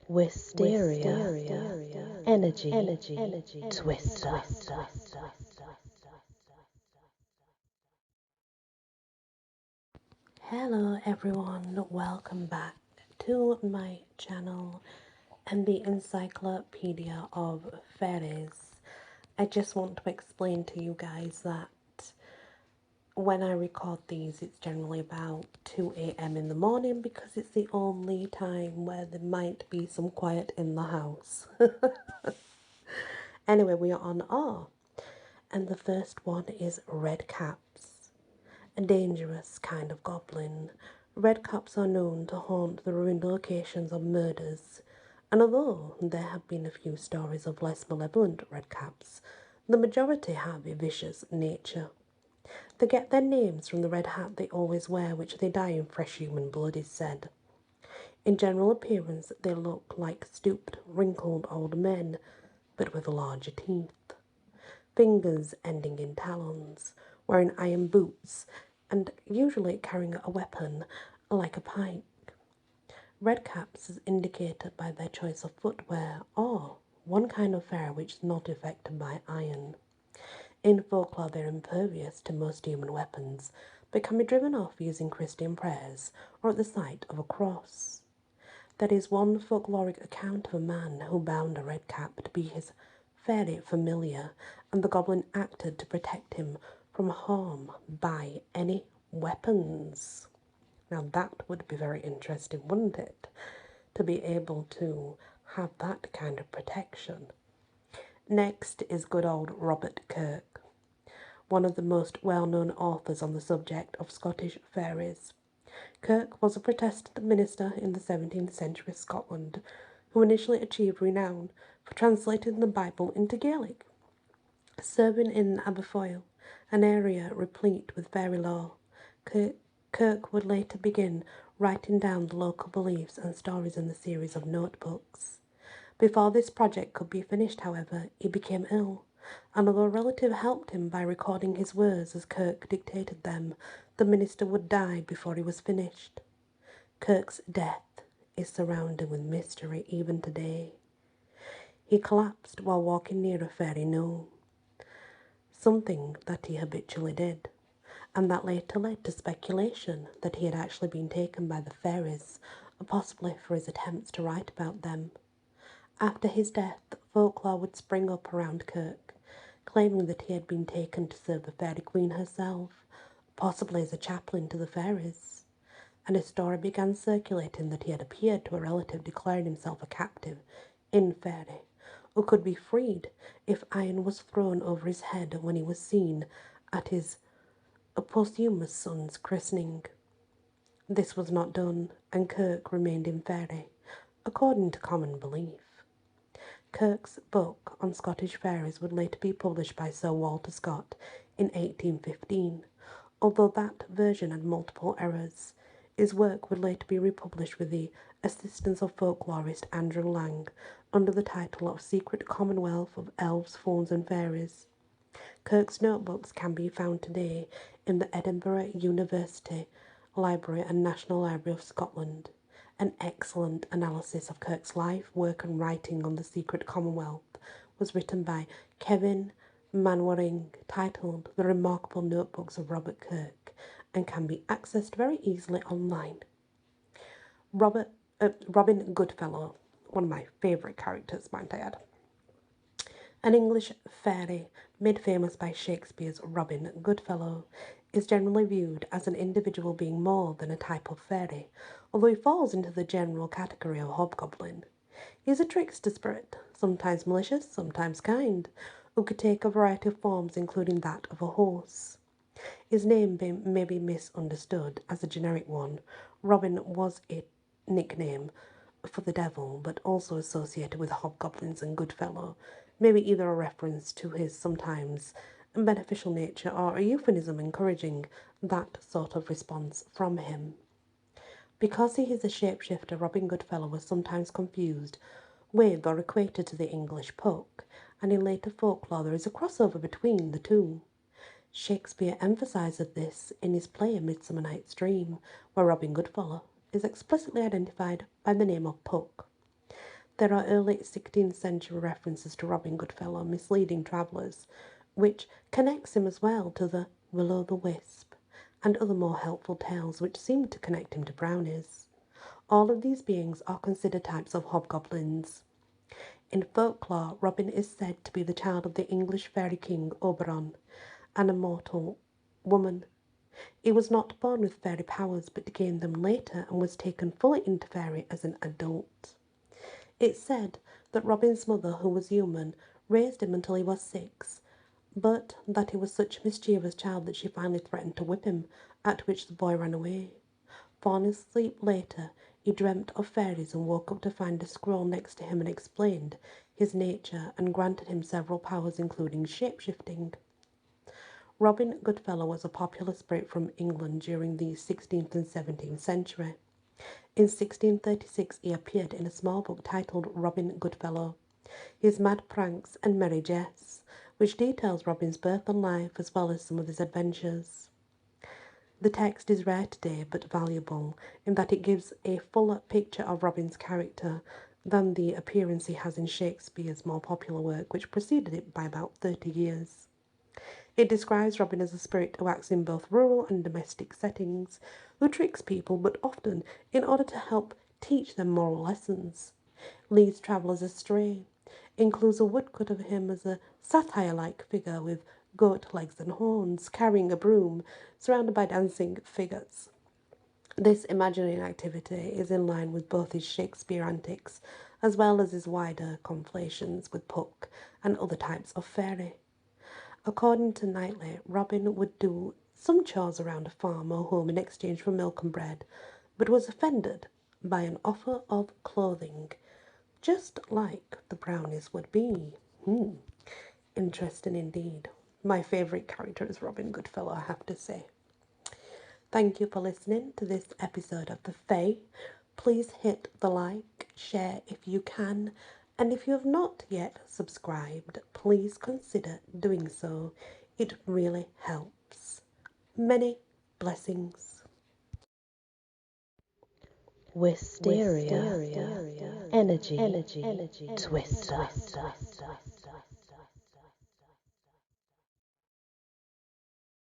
Wysteria, energy, twister. Hello everyone, welcome back to my channel and the Encyclopedia of Fairies. I just want to explain to you guys that when I record these, it's generally about 2 a.m. in the morning because it's the only time where there might be some quiet in the house. Anyway, we are on R, and the first one is Redcaps, a dangerous kind of goblin. Redcaps are known to haunt the ruined locations of murders, and although there have been a few stories of less malevolent redcaps, the majority have a vicious nature. They get their names from the red hat they always wear, which they dye in fresh human blood, is said. In general appearance, they look like stooped, wrinkled old men, but with larger teeth, fingers ending in talons, wearing iron boots, and usually carrying a weapon like a pike. Redcaps is indicated by their choice of footwear or one kind of fare which is not affected by iron. In folklore, they're impervious to most human weapons, but can be driven off using Christian prayers or at the sight of a cross. There is one folkloric account of a man who bound a redcap to be his fairy familiar, and the goblin acted to protect him from harm by any weapons. Now that would be very interesting, wouldn't it? To be able to have that kind of protection. Next is good old Robert Kirk, one of the most well-known authors on the subject of Scottish fairies. Kirk was a Protestant minister in the 17th century Scotland who initially achieved renown for translating the Bible into Gaelic. Serving in Aberfoyle, an area replete with fairy lore, Kirk would later begin writing down the local beliefs and stories in the series of notebooks. Before this project could be finished, however, he became ill, and although a relative helped him by recording his words as Kirk dictated them, the minister would die before he was finished. Kirk's death is surrounded with mystery even today. He collapsed while walking near a fairy knoll, something that he habitually did, and that later led to speculation that he had actually been taken by the fairies, or possibly for his attempts to write about them. After his death, folklore would spring up around Kirk, claiming that he had been taken to serve the fairy queen herself, possibly as a chaplain to the fairies, and a story began circulating that he had appeared to a relative declaring himself a captive in fairy, who could be freed if iron was thrown over his head when he was seen at his posthumous son's christening. This was not done, and Kirk remained in fairy, according to common belief. Kirk's book on Scottish fairies would later be published by Sir Walter Scott in 1815. Although that version had multiple errors, his work would later be republished with the assistance of folklorist Andrew Lang under the title of Secret Commonwealth of Elves, Fauns and Fairies. Kirk's notebooks can be found today in the Edinburgh University Library and National Library of Scotland. An excellent analysis of Kirk's life, work and writing on the Secret Commonwealth was written by Kevin Manwaring, titled The Remarkable Notebooks of Robert Kirk, and can be accessed very easily online. Robin Goodfellow, one of my favourite characters, might I add. An English fairy made famous by Shakespeare's Robin Goodfellow is generally viewed as an individual being more than a type of fairy, although he falls into the general category of hobgoblin. He is a trickster spirit, sometimes malicious, sometimes kind, who could take a variety of forms, including that of a horse. His name may be misunderstood as a generic one. Robin was a nickname for the devil, but also associated with hobgoblins and Goodfellow, maybe either a reference to his sometimes beneficial nature or a euphemism encouraging that sort of response from him. Because he is a shapeshifter, Robin Goodfellow was sometimes confused with or equated to the English Puck, and in later folklore there is a crossover between the two. Shakespeare emphasises this in his play A Midsummer Night's Dream, where Robin Goodfellow is explicitly identified by the name of Puck. There are early 16th century references to Robin Goodfellow misleading travellers, which connects him as well to the Will-o'-the-Wisp and other more helpful tales which seem to connect him to brownies. All of these beings are considered types of hobgoblins. In folklore, Robin is said to be the child of the English fairy king Oberon, an immortal woman. He was not born with fairy powers but gained them later and was taken fully into fairy as an adult. It's said that Robin's mother, who was human, raised him until he was 6, but that he was such a mischievous child that she finally threatened to whip him, at which the boy ran away. Falling asleep later, he dreamt of fairies and woke up to find a scroll next to him and explained his nature and granted him several powers including shape-shifting. Robin Goodfellow was a popular spirit from England during the 16th and 17th century. In 1636 he appeared in a small book titled Robin Goodfellow, His Mad Pranks and Merry Jests, which details Robin's birth and life as well as some of his adventures. The text is rare today but valuable in that it gives a fuller picture of Robin's character than the appearance he has in Shakespeare's more popular work, which preceded it by about 30 years. It describes Robin as a spirit who acts in both rural and domestic settings, who tricks people but often in order to help teach them moral lessons, leads travellers astray, includes a woodcut of him as a satyr-like figure with goat legs and horns, carrying a broom, surrounded by dancing figures. This imaginary activity is in line with both his Shakespeare antics as well as his wider conflations with Puck and other types of fairy. According to Knightley, Robin would do some chores around a farm or home in exchange for milk and bread, but was offended by an offer of clothing, just like the brownies would be. Interesting indeed. My favourite character is Robin Goodfellow, I have to say. Thank you for listening to this episode of The Fae. Please hit the like, share if you can, and if you have not yet subscribed, please consider doing so. It really helps. Many blessings. Wysteria, energy, twister.